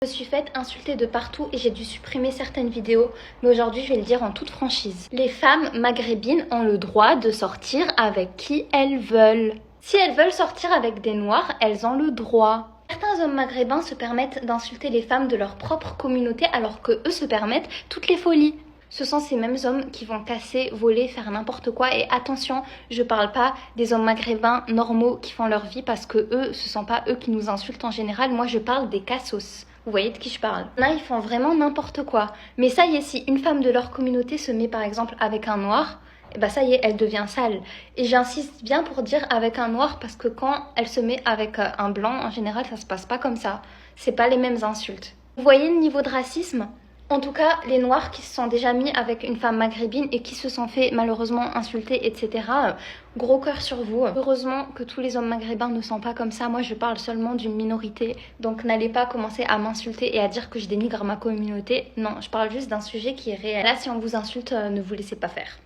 Je me suis faite insulter de partout et j'ai dû supprimer certaines vidéos, mais aujourd'hui je vais le dire en toute franchise. Les femmes maghrébines ont le droit de sortir avec qui elles veulent. Si elles veulent sortir avec des noirs, elles ont le droit. Certains hommes maghrébins se permettent d'insulter les femmes de leur propre communauté alors que eux se permettent toutes les folies. Ce sont ces mêmes hommes qui vont casser, voler, faire n'importe quoi. Et attention, je parle pas des hommes maghrébins normaux qui font leur vie parce que eux, ce sont pas eux qui nous insultent en général. Moi, je parle des cassos. Vous voyez de qui je parle? Là, ils font vraiment n'importe quoi. Mais ça y est, si une femme de leur communauté se met par exemple avec un noir, et bah ça y est, elle devient sale. Et j'insiste bien pour dire avec un noir parce que quand elle se met avec un blanc, en général, ça se passe pas comme ça. C'est pas les mêmes insultes. Vous voyez le niveau de racisme? En tout cas, les noirs qui se sont déjà mis avec une femme maghrébine et qui se sont fait malheureusement insulter, etc. Gros cœur sur vous. Heureusement que tous les hommes maghrébins ne sont pas comme ça. Moi, je parle seulement d'une minorité. Donc, n'allez pas commencer à m'insulter et à dire que je dénigre ma communauté. Non, je parle juste d'un sujet qui est réel. Là, si on vous insulte, ne vous laissez pas faire.